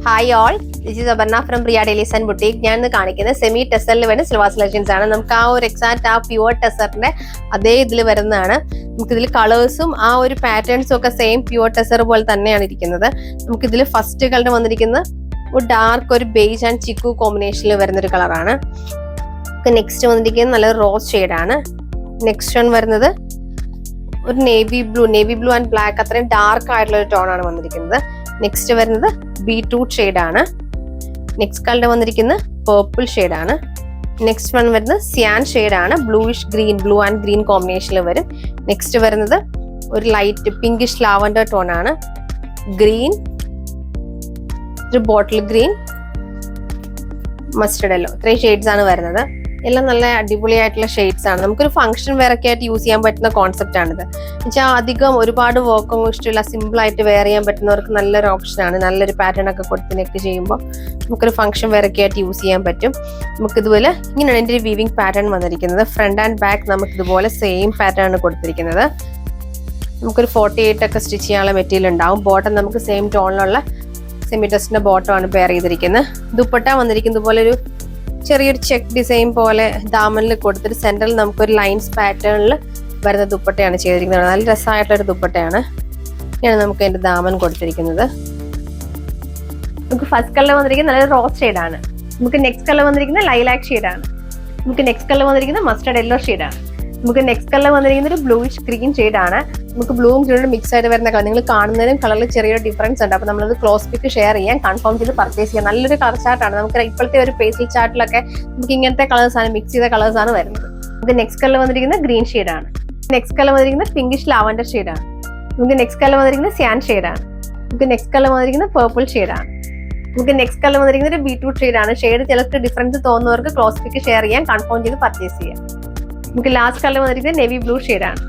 Hi all, this is Aparna from Priya dailies and boutique. ഞാൻ ഇന്ന് കാണിക്കുന്നത് സെമി ടെസറിൽ വരുന്ന സിൽവർ സെലക്ഷൻസ് ആണ്. നമുക്ക് ആ ഒരു എക്സാക്ട് ആ പ്യുവർ ടെസറിന്റെ അതേ ഇതിൽ വരുന്നതാണ്. നമുക്ക് ഇതിൽ കളേഴ്സും ആ ഒരു പാറ്റേൺസും ഒക്കെ സെയിം പ്യുവർ ടെസർ പോലെ തന്നെയാണ് ഇരിക്കുന്നത്. നമുക്ക് ഇതിൽ ഫസ്റ്റ് കളർ വന്നിരിക്കുന്നത് ഒരു ഡാർക്ക് ഒരു ബേജ് ആൻഡ് ചിക്കു കോമ്പിനേഷനിൽ വരുന്നൊരു കളറാണ്. നെക്സ്റ്റ് വന്നിരിക്കുന്നത് നല്ല റോസ് ഷെയ്ഡാണ്. നെക്സ്റ്റ് വൺ വരുന്നത് ഒരു നേവി ബ്ലൂ ആൻഡ് ബ്ലാക്ക് അത്രയും ഡാർക്ക് ആയിട്ടുള്ള ഒരു ടോൺ ആണ് വന്നിരിക്കുന്നത്. നെക്സ്റ്റ് വരുന്നത് ബീട്രൂട്ട് ഷെയ്ഡാണ്. നെക്സ്റ്റ് കളർ വന്നിരിക്കുന്നത് പേർപ്പിൾ ഷെയ്ഡാണ്. നെക്സ്റ്റ് വൺ വരുന്നത് സിയാൻ ഷെയ്ഡാണ്. Bluish green, blue and green കോമ്പിനേഷനിൽ വരും. നെക്സ്റ്റ് വരുന്നത് ഒരു ലൈറ്റ് പിങ്കിഷ് ലാവൻഡർ ടോൺ ആണ്. ഗ്രീൻ, ഒരു ബോട്ടിൽ ഗ്രീൻ, മസ്റ്റർഡ് യെല്ലോ, ഇത്രയും ഷെയ്ഡ്സ് ആണ് വരുന്നത്. എല്ലാം നല്ല അടിപൊളിയായിട്ടുള്ള ഷെയ്ഡ്സ് ആണ്. നമുക്കൊരു ഫംഗ്ഷൻ വെയറൊക്കെ ആയിട്ട് യൂസ് ചെയ്യാൻ പറ്റുന്ന കോൺസെപ്റ്റ് ആണിത്. എന്നുവെച്ചാൽ അധികം ഒരുപാട് വർക്കൊന്നും ഇഷ്ടമില്ല, സിമ്പിൾ ആയിട്ട് വെയർ ചെയ്യാൻ പറ്റുന്നവർക്ക് നല്ലൊരു ഓപ്ഷനാണ്. നല്ലൊരു പാറ്റേൺ ഒക്കെ കൊടുത്ത് നെക്ക് ചെയ്യുമ്പോൾ നമുക്കൊരു ഫംഗ്ഷൻ വെയറൊക്കെ ആയിട്ട് യൂസ് ചെയ്യാൻ പറ്റും. നമുക്ക് ഇതുപോലെ ഇങ്ങനെയാണ് എൻ്റെ ഒരു വീവിംഗ് പാറ്റേൺ വന്നിരിക്കുന്നത്. ഫ്രണ്ട് ആൻഡ് ബാക്ക് നമുക്ക് ഇതുപോലെ സെയിം പാറ്റേൺ ആണ് കൊടുത്തിരിക്കുന്നത്. നമുക്കൊരു 48 ഒക്കെ സ്റ്റിച്ച് ചെയ്യാനുള്ള മെറ്റീരിയൽ ഉണ്ടാവും. ബോട്ടം നമുക്ക് സെയിം ടോണിലുള്ള സെമി ടെസ്റ്റിന്റെ ബോട്ടം ആണ് പെയർ ചെയ്തിരിക്കുന്നത്. ദുപ്പട്ട വന്നിരിക്കുന്നത് ഇതുപോലെ ഒരു ചെറിയൊരു ചെക്ക് ഡിസൈൻ പോലെ ദാമനിൽ കൊടുത്തിട്ട് സെന്ററിൽ നമുക്കൊരു ലൈൻസ് പാറ്റേണിൽ വരുന്ന ദുപ്പട്ടയാണ് ചെയ്തിരിക്കുന്നത്. നല്ല രസമായിട്ടുള്ളൊരു ദുപ്പട്ടയാണ്. ഇങ്ങനെയാണ് നമുക്ക് അതിന്റെ ദാമൻ കൊടുത്തിരിക്കുന്നത്. നമുക്ക് ഫസ്റ്റ് കളർ വന്നിരിക്കുന്നത് നല്ല റോസ് ഷെയ്ഡാണ്. നമുക്ക് നെക്സ്റ്റ് കളർ വന്നിരിക്കുന്നത് ലൈലാക്ക് ഷെയ്ഡാണ്. നമുക്ക് നെക്സ്റ്റ് കളർ വന്നിരിക്കുന്നത് മസ്റ്റർഡ് യെല്ലോ ഷെയ്ഡാണ്. നമുക്ക് നെക്സ്റ്റ് കളർ വന്നിരിക്കുന്നത് ഒരു ബ്ലൂയിഷ് ഗ്രീൻ ഷെയ്ഡാണ്. നമുക്ക് ബ്ലൂവും ഗ്രീനും മിക്സ് ആയിട്ട് വരുന്ന കളർ. നിങ്ങൾ കാണുന്നതിനും കളറിൽ ചെറിയൊരു ഡിഫറൻസ് ഉണ്ട്. അപ്പോൾ നമ്മളത് ക്ലോസ് പിക്ക് ഷെയർ ചെയ്യാൻ, കൺഫേം ചെയ്ത് പർച്ചേസ് ചെയ്യാം. നല്ലൊരു കളർ ചാർട്ടാണ്. നമുക്ക് ഇപ്പോഴത്തെ ഒരു പേസിൽ ചാർട്ടിലൊക്കെ നമുക്ക് ഇങ്ങനത്തെ കളേഴ്സ് ആണ്, മിക്സ് ചെയ്ത കളേഴ്സ് ആണ് വരുന്നത്. നമുക്ക് നെക്സ്റ്റ് കളർ വന്നിരിക്കുന്നത് ഗ്രീൻ ഷെയ്ഡാണ്. നെക്സ്റ്റ് കളർ വന്നിരിക്കുന്നത് പിങ്കിഷ് ലാവൻഡർ ഷെയ്ഡാണ്. നമുക്ക് നെക്സ്റ്റ് കളർ വന്നിരിക്കുന്നത് സിയാൻ ഷെയ്ഡാണ്. നമുക്ക് നെക്സ്റ്റ് കളർ വന്നിരിക്കുന്നത് പേർപ്പിൾ ഷെയ്ഡാണ്. നമുക്ക് നെക്സ്റ്റ് കളർ വന്നിരിക്കുന്നത് ഒരു ബീട്രൂട്ട് ഷെയ്ഡാണ്. ഷെയ്ഡ് ചിലർക്ക് ഡിഫറൻസ് തോന്നുന്നവർക്ക് ക്ലോസ് പിക്ക് ഷെയർ ചെയ്യാൻ, കൺഫേം ചെയ്ത് പർച്ചേസ് ചെയ്യാം. നമുക്ക് ലാസ്റ്റ് കളർ വന്നിരിക്കുന്നത് നേവി ബ്ലൂ ഷെയ്ഡാണ്.